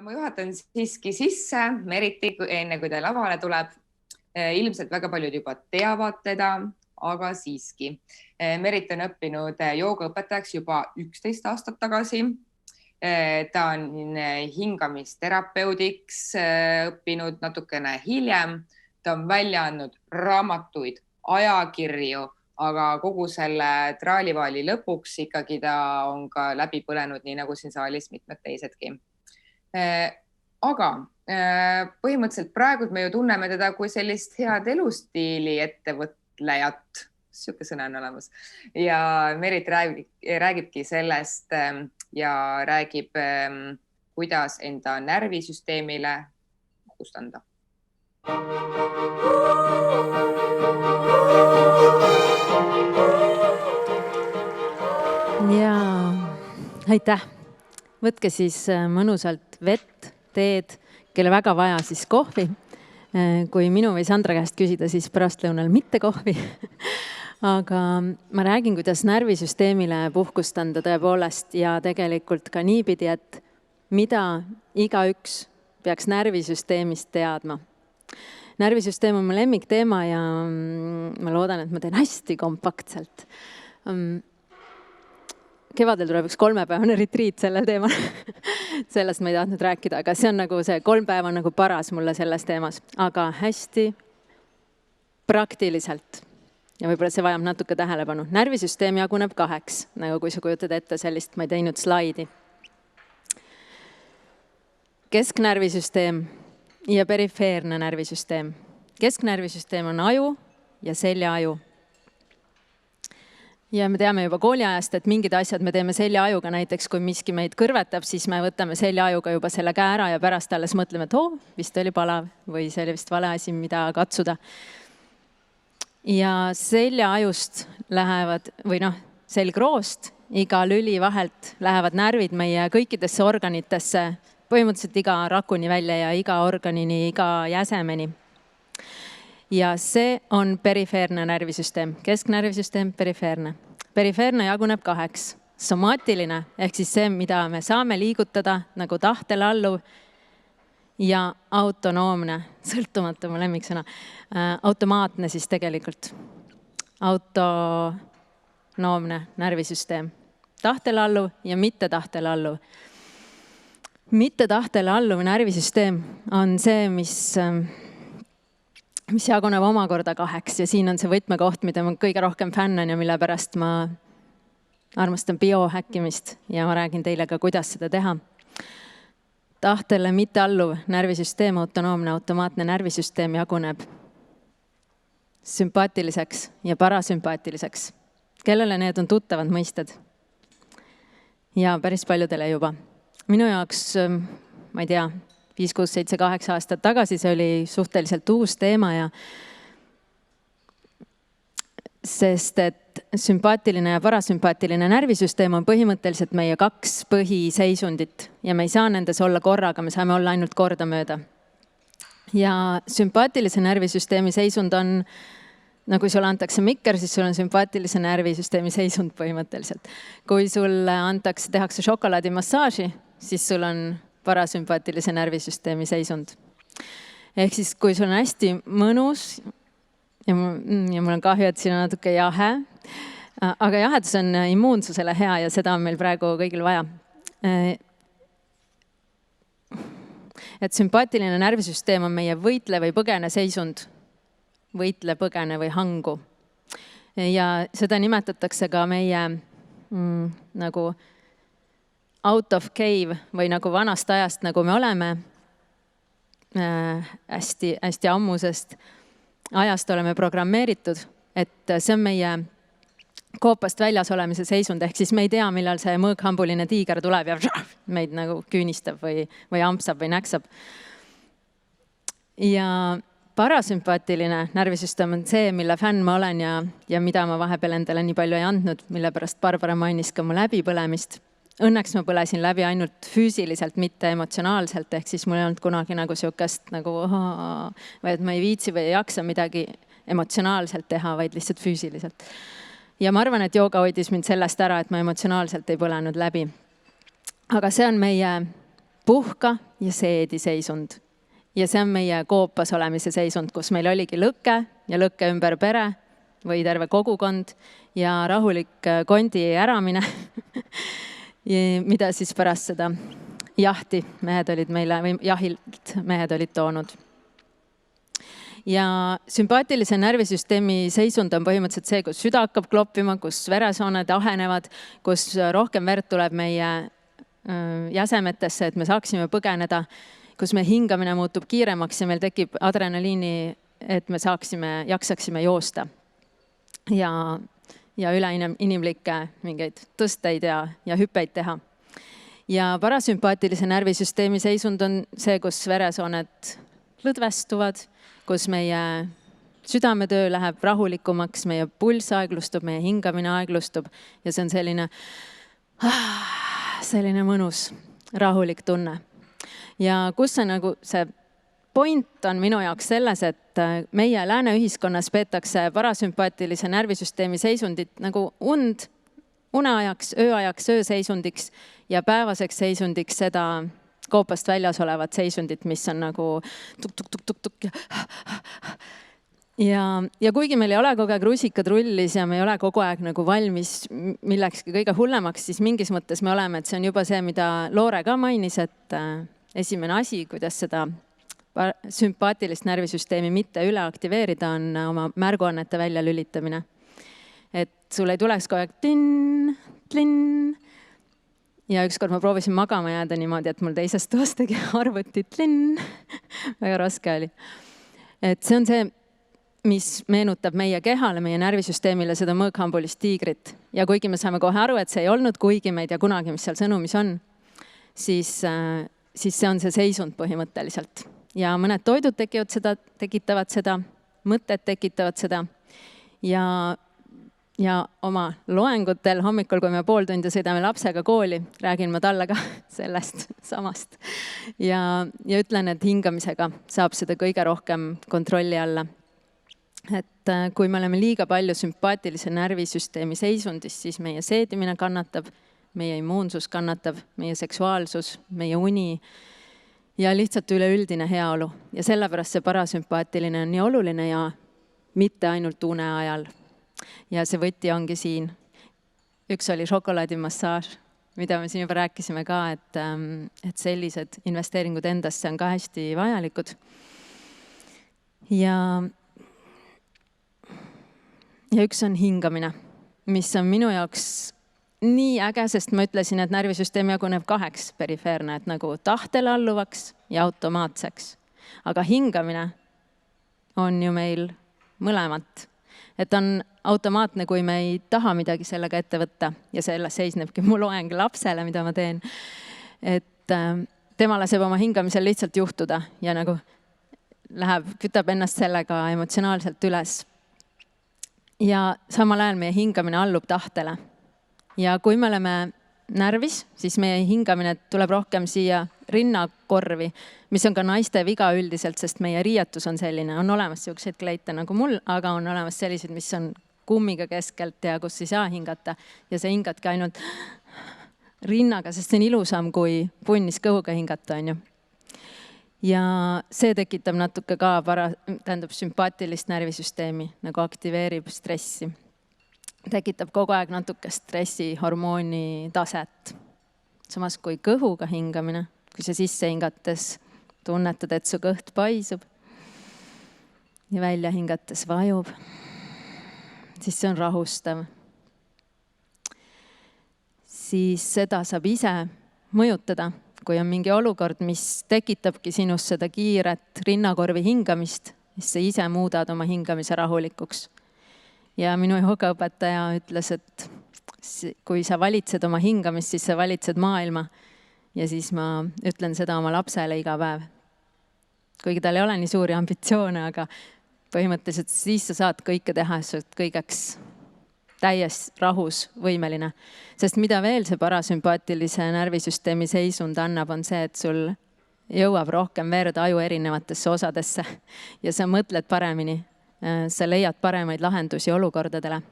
Ma juhatan siiski sisse Meriti, enne kui ta lavale tuleb. Ilmselt väga paljud juba teavad teda, aga siiski. Merit on õppinud joogaõpetajaks juba 11 aastat tagasi. Ta on hingamisterapeudiks õppinud natukene hiljem. Ta on välja andnud raamatuid, ajakirju, aga kogu selle traalivaali lõpuks ikkagi ta on ka läbi põlenud, nii nagu siin saalis mitmed teisedki. Aga põhimõtteliselt praegu me ju tunneme teda kui sellist head elustiili ettevõtlejat, siuke sõna on olemas, ja Merit räägibki sellest ja räägib, kuidas enda närvisüsteemile puhkust anda. Ja aitäh! Võtke siis mõnusalt vett, teed, kelle väga vaja siis kohvi. Kui minu või Sandra käest küsida, siis pärastlõunal mitte kohvi. Aga ma räägin, kuidas närvisüsteemile puhkust anda tõepoolest ja tegelikult ka niipidi, et mida igaüks peaks närvisüsteemist teadma. Närvisüsteem on mu lemmikteema ja ma loodan, et ma teen hästi kompaktselt. Kevadel tuleb üks 3-päevane retriit sellel teemal. Sellest ma ei tahtnud rääkida, aga see on nagu see 3 päeva nagu paras mulle selles teemas. Aga hästi praktiliselt. Ja võib-olla see vajab natuke tähelepanu. Närvisüsteem jaguneb 2, nagu kui sa kujutad ette sellist, ma ei teinud slaidi. Kesknärvisüsteem ja perifeerne närvisüsteem. Kesknärvisüsteem on aju ja seljaaju. Ja me teame juba kooliajast, et mingid asjad me teeme seljaajuga, näiteks kui miski meid kõrvetab, siis me võtame seljaajuga juba selle käe ära ja pärast alles mõtleme, et vist oli palav või see oli vist vale asi, mida katsuda. Ja seljaajust lähevad, või selgroost, iga lüli vahelt lähevad närvid meie kõikidesse organitesse, põhimõtteliselt iga rakuni välja ja iga organini, iga jäsemeni. Ja see on perifeerne närvisüsteem, kesknärvisüsteem, perifeerne. Perifeerne jaguneb 2. Somaatiline, ehk siis see, mida me saame liigutada nagu tahtele alluv, ja autonoomne, sõltumatu mu lemmiksõna, automaatne siis tegelikult. Autonoomne närvisüsteem. Tahtele alluv ja mitte tahtele alluv. Mitte tahtele alluv närvisüsteem on see, mis jaguneb omakorda 2 ja siin on see võtmekoht, mida ma kõige rohkem fännan ja mille pärast ma armastan biohäkkimist ja ma räägin teile ka, kuidas seda teha. Tahtele mitte alluv närvisüsteem, autonoomne, automaatne närvisüsteem jaguneb sümpaatiliseks ja parasümpaatiliseks. Kellele need on tuttavad mõisted? Ja päris paljudele juba. Minu jaoks, ma ei tea, 5, 6, 7, 8 aastat tagasi, see oli suhteliselt uus teema ja sest et sümpaatiline ja parasümpaatiline närvisüsteem on põhimõtteliselt meie 2 põhiseisundit ja me ei saa nendes olla korraga, me saame olla ainult kordamööda. Ja sümpaatilise närvisüsteemi seisund on, nagu sulle antakse mikker, siis sul on sümpaatilise närvisüsteemi seisund põhimõtteliselt. Kui sulle tehakse šokolaadimassaaži, siis sul on parasümpaatilise närvisüsteemi seisund. Ehk siis, kui sul on hästi mõnus ja mul on kahju, et siin on natuke jahe, aga jahedus on immuunsusele hea ja seda on meil praegu kõigil vaja. Et sümpaatiline närvisüsteem on meie võitle või põgene seisund. Võitle, põgene või hangu. Ja seda nimetatakse ka meie nagu out of cave või nagu vanast ajast, nagu me oleme hästi ammusest ajast oleme programmeeritud, et see on meie koopast väljas olemise seisund, ehk siis me ei tea, millal see mõõghambuline tiiger tuleb ja meid nagu küünistab või ampsab või näksab. Ja parasümpaatiline närvisüsteem on see, mille fänn ma olen ja mida ma vahepeal endale nii palju ei andnud, mille pärast Barbara mainis ka mu läbipõlemist. Õnneks ma põlesin läbi ainult füüsiliselt, mitte emotsionaalselt, ehk siis mul ei olnud kunagi nagu siukest nagu, või et ma ei viitsi või ei jaksa midagi emotsionaalselt teha, vaid lihtsalt füüsiliselt. Ja ma arvan, et jooga hoidis mind sellest ära, et ma emotsionaalselt ei põlenud läbi. Aga see on meie puhka ja seedi seisund. Ja see on meie koopas olemise seisund, kus meil oligi lõkke ja lõkke ümber pere või terve kogukond ja rahulik kondi äramine, mida siis pärast seda jahti mehed olid meile, või jahilt mehed olid toonud. Ja sümpaatilise närvisüsteemi seisund on põhimõtteliselt see, kus süda hakkab kloppima, kus veresooned ahenevad, kus rohkem verd tuleb meie jäsemetesse, et me saaksime põgeneda, kus me hingamine muutub kiiremaks ja meil tekib adrenaliini, et me jaksaksime joosta ja üle inimlikke mingeid tõsteid ja hüppeid teha. Ja parasümpaatilise närvisüsteemi seisund on see, kus veresooned lõdvestuvad, kus meie südametöö läheb rahulikumaks, meie pulss aeglustub, meie hingamine aeglustub ja see on selline mõnus, rahulik tunne. Ja kus see point on minu jaoks selles, et meie lääne ühiskonnas peetakse parasümpaatilise närvisüsteemi seisundit nagu uneajaks, ööseisundiks ja päevaseks seisundiks seda koopast väljas olevat seisundit, mis on nagu tuk-tuk-tuk-tuk-tuk ja kuigi meil ei ole kogu aeg rusikad rullis ja me ei ole kogu aeg nagu valmis millekski kõige hullemaks, siis mingis mõttes me oleme, et see on juba see, mida Loore ka mainis, et esimene asi, kuidas seda sümpaatilist närvisüsteemi mitte üle aktiveerida, on oma märguannete välja lülitamine. Et sul ei tuleks kogu aeg tlinn. Ja ükskord ma proovisin magama jääda niimoodi, et mul teises toas tegi arvuti tlinn. Väga raske oli. Et see on see, mis meenutab meie kehale, meie närvisüsteemile seda mõõghambulist tiigrit. Ja kuigi me saame kohe aru, et see ei olnud kuigi me ei tea kunagi, mis seal sõnumis on, siis see on see seisund põhimõtteliselt. Ja mõned toidud tekitavad seda, mõtted tekitavad seda ja oma loengutel hommikul, kui me pool tundi sõidame lapsega kooli, räägin ma talle ka sellest samast ja ütlen, et hingamisega saab seda kõige rohkem kontrolli alla. Et kui me oleme liiga palju sümpaatilise närvisüsteemi seisundis, siis meie seedimine kannatab, meie immuunsus kannatab, meie seksuaalsus, meie uni ja lihtsalt üleüldine heaolu. Ja sellepärast see parasümpaatiline on nii oluline ja mitte ainult une ajal. Ja see võti ongi siin. Üks oli šokolaadimassaaž, mida me siin juba rääkisime ka, et sellised investeeringud endasse on ka hästi vajalikud. Ja üks on hingamine, mis on minu jaoks nii äge, sest ma ütlesin, et närvisüsteem jaguneb 2 perifeerne, et nagu tahtele alluvaks ja automaatseks. Aga hingamine on ju meil mõlemat. Et on automaatne, kui me ei taha midagi sellega ette võtta ja selles seisnebki mu loeng lapsele, mida ma teen. Et tema laseb oma hingamisel lihtsalt juhtuda ja nagu kütab ennast sellega emotsionaalselt üles. Ja samal ajal meie hingamine allub tahtele. Ja kui me oleme närvis, siis meie hingamine tuleb rohkem siia rinnakorvi, mis on ka naiste viga üldiselt, sest meie riietus on selline. On olemas selliseid kleite nagu mul, aga on olemas sellised, mis on kummiga keskelt ja kus ei saa hingata. Ja see hingatki ainult rinnaga, sest see on ilusam kui punnis kõhuga hingata, on ju. Ja see tekitab natuke ka sümpaatilist närvisüsteemi, nagu aktiveerib stressi. Tekitab kogu aeg natuke stressihormooni taset. Samas kui kõhuga hingamine, kui see sisse hingates tunnetad, et su kõht paisub ja välja hingates vajub, siis see on rahustav. Siis seda saab ise mõjutada, kui on mingi olukord, mis tekitabki sinust seda kiiret rinnakorvi hingamist, siis sa ise muudad oma hingamise rahulikuks. Ja minu joogaõpetaja ütles, et kui sa valitsed oma hingamist, siis sa valitsed maailma. Ja siis ma ütlen seda oma lapsele iga päev. Kuigi tal ei ole nii suuri ambitsioone, aga põhimõtteliselt siis sa saad kõike teha, sa oled kõigeks täies rahus võimeline. Sest mida veel see parasümpaatilise närvisüsteemi seisund annab, on see, et sul jõuab rohkem verd aju erinevatesse osadesse ja sa mõtled paremini. Sa leiad paremaid lahendusi olukordadele.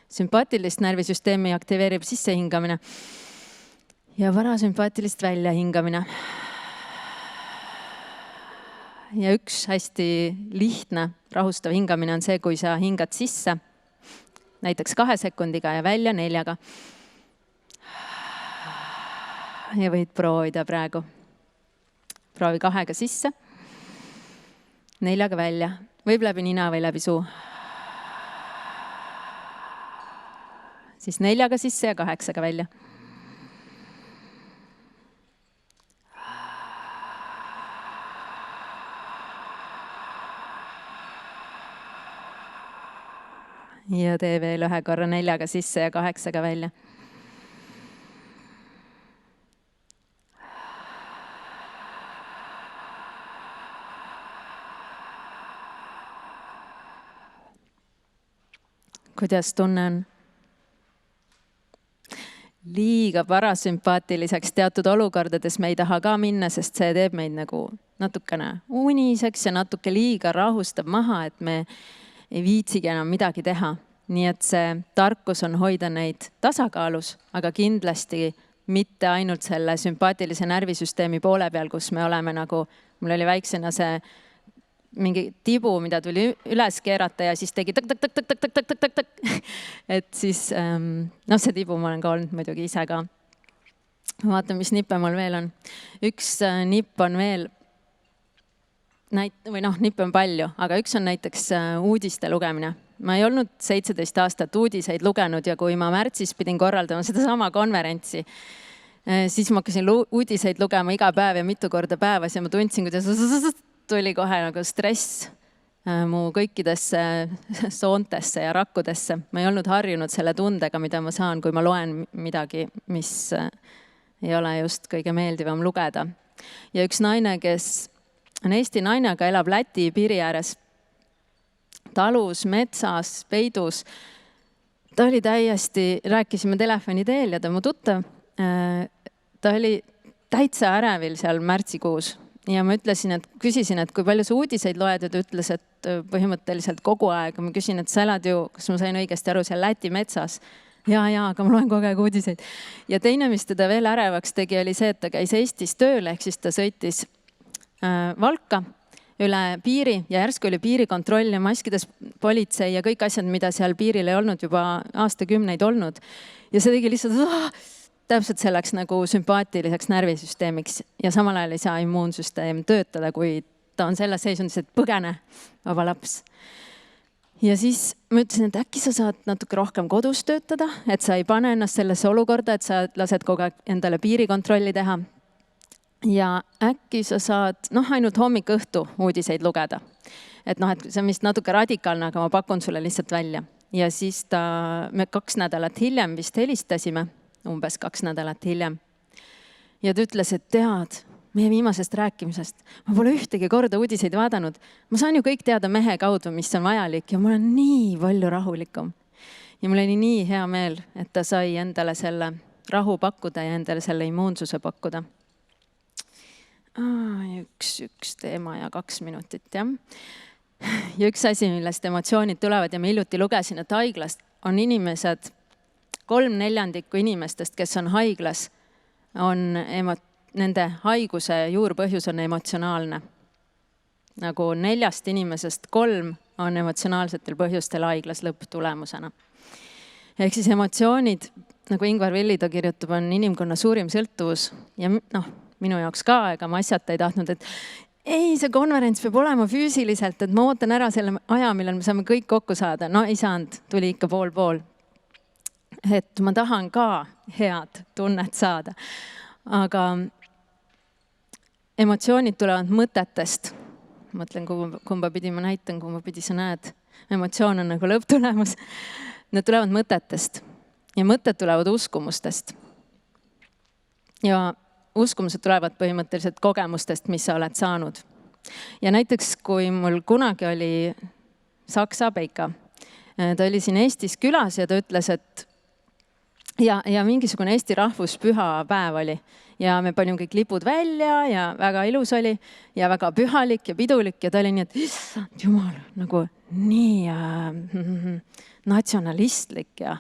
Sümpaatilist närvisüsteemi aktiveerib sissehingamine ja parasümpaatilist väljahingamine. Ja üks hästi lihtne rahustav hingamine on see, kui sa hingad sisse näiteks 2 sekundiga ja välja 4-ga. Ja võid proovida praegu. Proovi 2-ga sisse, 4-ga välja. Võib läbi nina või läbi suu. Siis 4-ga sisse ja 8-ga välja. Ja tee veel 1 korra 4-ga sisse ja 8-ga välja. Kuidas tunne on? Liiga parasümpaatiliseks teatud olukordades me ei taha ka minna, sest see teeb meid nagu natukene uniseks ja natuke liiga rahustab maha, et me ei viitsigi enam midagi teha. Nii et see tarkus on hoida neid tasakaalus, aga kindlasti mitte ainult selle sümpaatilise närvisüsteemi poole peal, kus me oleme nagu, mul oli väiksena see mingi tibu, mida tuli üles keerata ja siis tegi tak. Et siis, see tibu ma olen ka olnud muidugi ise ka. Vaatan, mis nippe mul veel on. Üks nipp on veel, nippe on palju, aga üks on näiteks uudiste lugemine. Ma ei olnud 17 aastat uudiseid lugenud ja kui ma märtsis pidin korraldama seda sama konverentsi, siis ma hakkasin uudiseid lugema iga päev ja mitu korda päevas ja ma tundsin, kuidas tuli kohe nagu stress mu kõikidesse soontesse ja rakkudesse. Ma ei olnud harjunud selle tundega, mida ma saan, kui ma loen midagi, mis ei ole just kõige meeldivam lugeda. Ja üks naine, kes on Eesti naine, aga elab Läti piiri ääres, talus, metsas, peidus. Ta oli täiesti, rääkisime telefoni teel ja ta mu tuttav, ta oli täitsa ärevil seal märtsikuus. Ja ma küsisin, et kui palju sa uudiseid loed ja ta ütles, et põhimõtteliselt kogu aeg. Ma küsin, et sa elad ju, kas ma sain õigesti aru, seal Läti metsas. Ja, aga ma loen kogu aeg uudiseid. Ja teine, mis teda veel ärevaks tegi, oli see, et ta käis Eestis tööle, ehk siis ta sõitis Valka üle piiri ja järsku oli piirikontroll ja maskides politsei ja kõik asjad, mida seal piiril ei olnud juba aastakümneid olnud. Ja see tegi lihtsalt täpselt selleks nagu sümpaatiliseks närvisüsteemiks ja samal ajal ei saa immuunsüsteem töötada, kui ta on selles seisundis, et põgene, vaba laps. Ja siis ma ütlesin, et äkki sa saad natuke rohkem kodus töötada, et sa ei pane ennast sellesse olukorda, et sa lased kogu aeg endale piirikontrolli teha. Ja äkki sa saad ainult hommik-õhtu uudiseid lugeda. Et see on vist natuke radikaalne, aga ma pakun sulle lihtsalt välja. Ja siis me 2 nädalat hiljem vist helistasime, umbes 2 nädalat hiljem. Ja ta ütles, et tead, meie viimasest rääkimisest, ma pole ühtegi korda uudiseid vaadanud. Ma saan ju kõik teada mehe kaudu, mis on vajalik ja ma olen nii palju rahulikum. Ja mul oli nii hea meel, et ta sai endale selle rahu pakkuda ja endale selle immuunsuse pakkuda. Üks teema ja 2 minutit, jah. Ja üks asi, millest emotsioonid tulevad ja ma hiljuti lugesin, et haiglas on inimesed, 3/4 inimestest, kes on haiglas, nende haiguse juurpõhjus on emotsionaalne. Nagu 4 inimesest 3 on emotsionaalsetel põhjustel haiglas lõpptulemusena. Ehk siis emotsioonid, nagu Ingvar Villido kirjutab, on inimkonna suurim sõltuvus ja minu jaoks ka, ega ma asjata ei tahtnud, et ei, see konverents peab olema füüsiliselt, et ma ootan ära selle aja, millal me saame kõik kokku saada. No ei saanud, tuli ikka pool. Et ma tahan ka head tunnet saada. Aga emotsioonid tulevad mõtetest. Mõtlen, kumba pidi ma näitan, kumba pidi sa näed. Emotsioon on nagu lõpptulemus. Need tulevad mõtetest. Ja mõtted tulevad uskumustest. Ja uskumused tulevad põhimõtteliselt kogemustest, mis sa oled saanud. Ja näiteks, kui mul kunagi oli Saksa Peika, ta oli siin Eestis külas ja ta ütles, et ja mingisugune Eesti rahvuspüha päev oli ja me panime kõik lipud välja ja väga ilus oli ja väga pühalik ja pidulik ja ta oli nii, et issand jumal, nagu nii natsionalistlik ja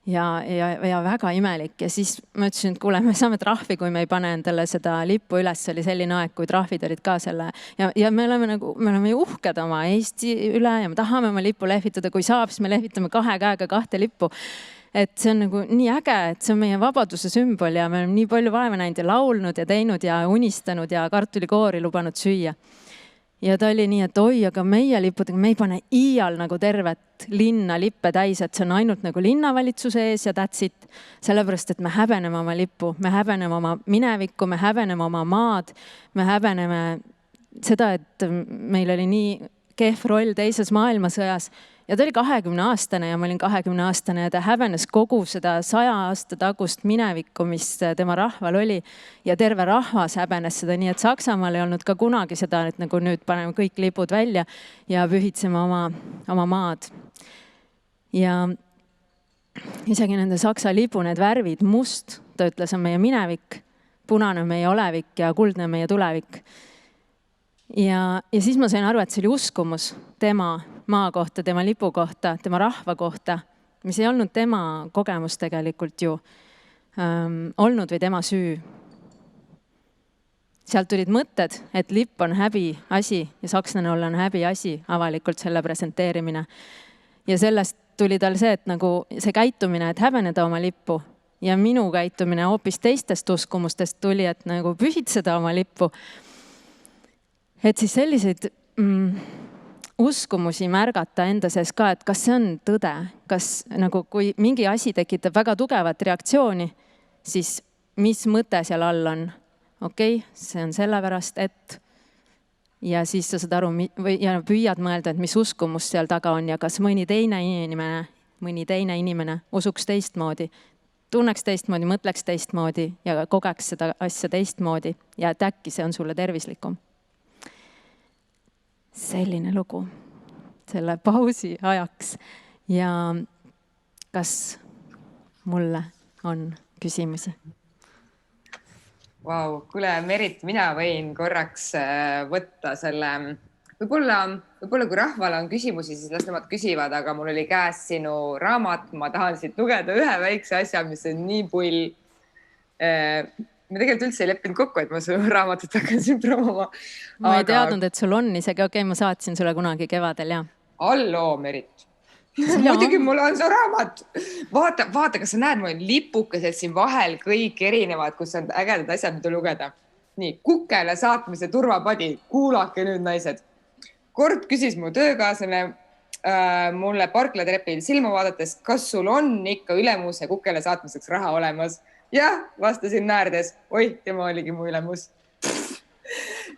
ja väga imelik. Ja siis ma ütlesin, et kuule, me saame trahvi, kui me ei pane endale seda lippu üles. Oli selline aeg, kui trahvid olid ka selle. Ja me oleme ju uhked oma Eesti üle ja me tahame oma lippu lehvitada. Kui saab, siis me lehvitame 2 käega 2 lippu. Et see on nagu nii äge, et see on meie vabaduse sümbol ja me oleme nii palju vaeva näinud ja laulnud ja teinud ja unistanud ja kartulikoori lubanud süüa. Ja ta oli nii, et oi, aga meie lippudega, me ei pane iial nagu tervet linna lippe täis, et see on ainult nagu linnavalitsuse ees ja that's it. Sellepärast, et me häbeneme oma lippu, me häbeneme oma minevikku, me häbeneme oma maad, me häbeneme seda, et meil oli nii kehv roll teises maailmasõjas. Ja ta oli 20-aastane ja ma olin 20-aastane ja ta häbenes kogu seda 100 aasta tagust minevikku, mis tema rahval oli. Ja terve rahvas häbenes seda, nii et Saksamaal ei olnud ka kunagi seda, et nagu nüüd paneme kõik lipud välja ja pühitseme oma maad. Ja isegi nende Saksa lipu, need värvid, must, ta ütles, on meie minevik, punane meie olevik ja kuldne meie tulevik. Ja siis ma sain aru, et see oli uskumus tema maa kohta, tema lipu kohta, tema rahva kohta, mis ei olnud tema kogemus tegelikult ju olnud või tema süü. Sealt tulid mõtted, et lipp on häbi asi ja sakslane olla on häbi asi, avalikult selle presenteerimine. Ja sellest tuli tal see, et nagu see käitumine, et häbeneda oma lippu ja minu käitumine hoopis teistest uskumustest tuli, et nagu pühitseda oma lippu. Et siis selliseid uskumusi märgata enda sees ka, et kas see on tõde, kas nagu kui mingi asi tekitab väga tugevat reaktsiooni, siis mis mõte seal all on? Okei, see on sellepärast, et ja siis sa saad aru ja püüad mõelda, et mis uskumus seal taga on ja kas mõni teine inimene usuks teistmoodi, tunneks teistmoodi, mõtleks teistmoodi ja kogeks seda asja teistmoodi ja et äkki see on sulle tervislikum. Selline lugu selle pausi ajaks ja kas mulle on küsimusi? Vau, kuule Merit, mina võin korraks võtta selle, võib-olla kui rahval on küsimusi, siis las nemad küsivad, aga mul oli käes sinu raamat, ma tahan siit lugeda ühe väikse asja, mis on nii pull. Me tegelikult üldse ei leppinud kokku, et ma su raamatut hakkan siin promoma. Ma ei teadnud, et sul on isegi, okei, ma saatsin sulle kunagi kevadel, jah. Halloo, Merit. Muidugi mul on su raamat. Vaata, kas sa näed, mul on lipukesed siin vahel kõik erinevad, kus on ägedad asjad, mida lugeda. Nii, Kukele saatmise turvapadi. Kuulake nüüd, naised. Kord küsis mu töökaaslane mulle parklatrepil silma vaadates, kas sul on ikka ülemuse Kukele saatmiseks raha olemas? Jah, vastasin naerdes. Oi, tema oligi mu ülemus.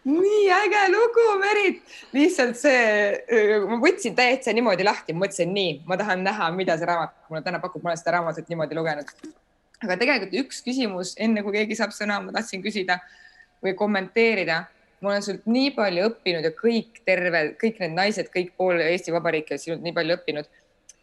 Nii äge lugu, Merit. Lihtsalt ma võtsin täiesti niimoodi lahti. Ma mõtlesin nii, ma tahan näha, mida see raamat mulle täna pakub. Ma olen seda raamatut niimoodi lugenud. Aga tegelikult üks küsimus, enne kui keegi saab sõna, ma tahtsin küsida või kommenteerida. Ma olen sult nii palju õppinud ja kõik need naised, kõik pool Eesti Vabariiki on sinult nii palju õppinud.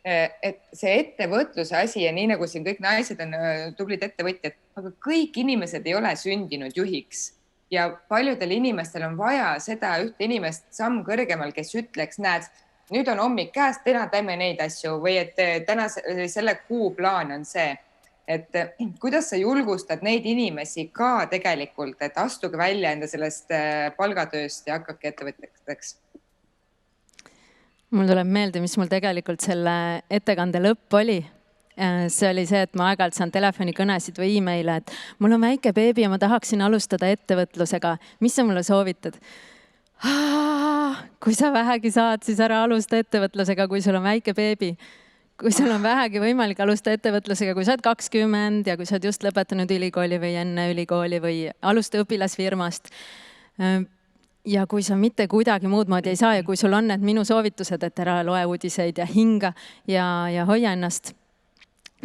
Et see ettevõtluse asi ja nii nagu siin kõik naised on tublid ettevõtjad, aga kõik inimesed ei ole sündinud juhiks ja paljudel inimestel on vaja seda ühte inimest samm kõrgemal, kes ütleks, näed, nüüd on hommik käest, täna teeme neid asju või et täna selle kuu plaan on see, et kuidas sa julgustad neid inimesi ka tegelikult, et astuge välja enda sellest palgatööst ja hakkake ettevõtjateks. Mul tuleb meelde, mis mul tegelikult selle ettekande lõpp oli. See oli see, et ma aeg-ajalt saan telefonikõnesid või e-maile, et mul on väike beebi ja ma tahaksin alustada ettevõtlusega. Mis sa mulle soovitad? Kui sa vähegi saad, siis ära alusta ettevõtlusega, kui sul on väike beebi. Kui sul on vähegi võimalik alustada ettevõtlusega, kui sa oled 20 ja kui sa oled just lõpetanud ülikooli või enne ülikooli või alusta õpilasfirmast. Ja kui sa mitte kuidagi muud moodi ei saa ja kui sul on need minu soovitused, et ära loe uudiseid ja hinga ja hoia ennast.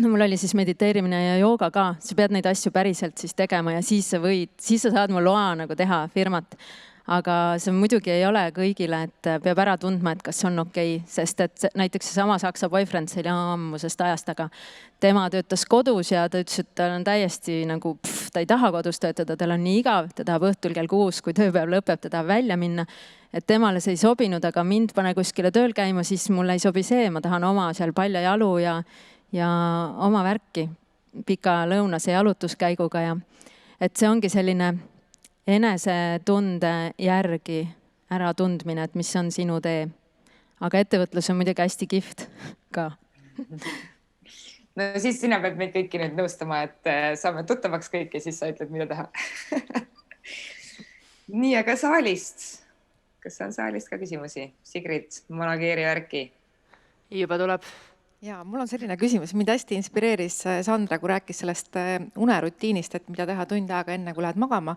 No mul oli siis mediteerimine ja jooga ka. Sa pead neid asju päriselt siis tegema ja siis sa saad mu loa nagu teha firmat. Aga see muidugi ei ole kõigile, et peab ära tundma, et kas on okei. Sest et näiteks see sama saksa boyfriend, see oli ammusest ajast, aga tema töötas kodus ja ta ütles, et tal on täiesti nagu, ta ei taha kodus töötada, tal on nii igav, ta tahab õhtul kell 6, kui tööpäev lõpeb, ta tahab välja minna. Et temale see ei sobinud, aga mind pane kuskile tööl käima, siis mulle ei sobi see, ma tahan oma seal palja jalu ja oma värki pika lõunase jalutuskäiguga ja et see ongi selline enesetunde järgi äratundmine, et mis on sinu tee. Aga ettevõtlus on muidugi hästi kihvt ka. No siis sina pead meid kõiki nüüd nõustama, et saame tuttavaks kõik ja siis sa ütled, mida teha. Nii, aga saalist. Kas on saalist ka küsimusi? Sigrid, manageeri värki. Juba tuleb. Ja mul on selline küsimus. Mind hästi inspireeris Sandra, kui rääkis sellest unerutiinist, et mida teha tund aega enne, kui lähed magama.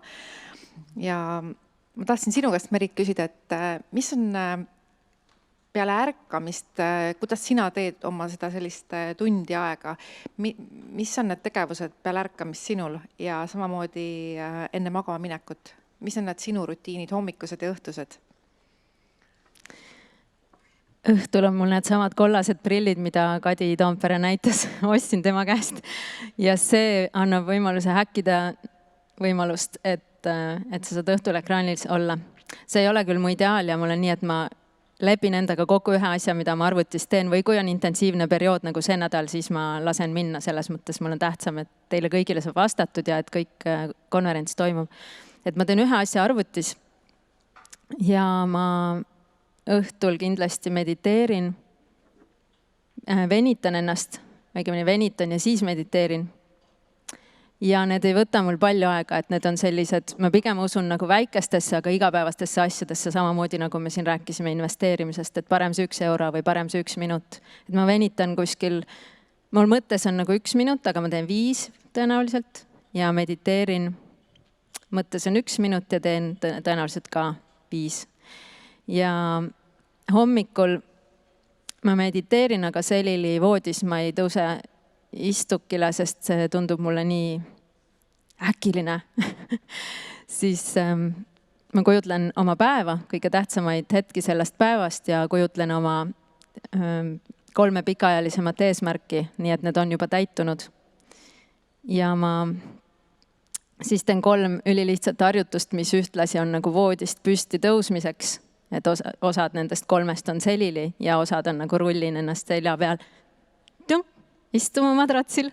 Ja ma tahtsin sinu käest, Merit, küsida, et mis on peale ärkamist, kuidas sina teed oma seda sellist tundi aega? Mis on need tegevused peale ärkamist sinul ja samamoodi enne magama minekut? Mis on need sinu rutiinid, hommikused ja õhtused? Õhtul on mul need samad kollased prillid, mida Kadi Toompere näitas, ostsin tema käest. Ja see annab võimaluse häkkida võimalust, et sa saad õhtul ekraanil olla. See ei ole küll mu ideaal ja mul on nii, et ma lepin endaga kokku ühe asja, mida ma arvutis teen või kui on intensiivne periood nagu see nädal, siis ma lasen minna. Selles mõttes mul on tähtsam, et teile kõigile saab vastatud ja et kõik konverents toimub. Et ma teen ühe asja arvutis ja ma õhtul kindlasti mediteerin, venitan ennast, õigemini venitan ja siis mediteerin. Ja need ei võta mul palju aega, et need on sellised, ma pigem usun nagu väikestesse, aga igapäevastesse asjadesse, samamoodi nagu me siin rääkisime investeerimisest, et parem see 1 euro või parem see 1 minut. Et ma venitan kuskil, mul mõttes on nagu 1 minut, aga ma teen 5 tõenäoliselt ja mediteerin. Mõttes on 1 minut ja teen tõenäoliselt ka 5. Ja hommikul ma mediteerin, aga selili voodis ma ei tõuse istukile, sest see tundub mulle nii äkiline. Siis ma kujutlen oma päeva, kõige tähtsamaid hetki sellest päevast ja kujutlen oma 3 pikaajalisemat eesmärki, nii et need on juba täitunud. Ja ma siis teen 3 ülilihtsat harjutust, mis ühtlasi on nagu voodist püsti tõusmiseks. Et osad nendest 3 on selili ja osad on nagu rullin ennast selja peal. Istuma madratsil,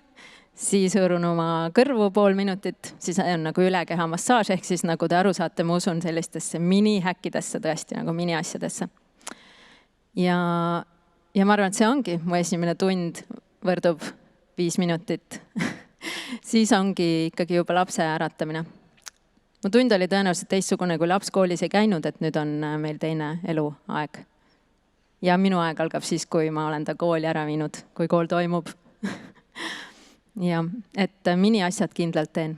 siis hõõrun oma kõrvu 0,5 minutit, siis on nagu ülekeha massaaž, ehk siis nagu te aru saate, ma usun sellistesse mini-häkkidesse tõesti, nagu mini-asjadesse. Ja ma arvan, et see ongi mu esimene tund võrdub 5 minutit. Siis ongi ikkagi juba lapse äratamine. Mu tund oli tõenäoliselt teistsugune, kui laps koolis ei käinud, et nüüd on meil teine eluaeg. Ja minu aeg algab siis, kui ma olen ta kooli ära viinud, kui kool toimub. Ja, et mini-asjad kindlalt teen.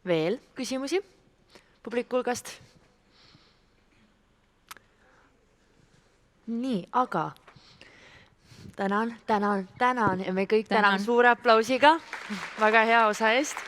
Veel küsimusi publiku hulgast? Nii, aga tänan ja me kõik tänan suure aplausiga. Väga hea osa eest.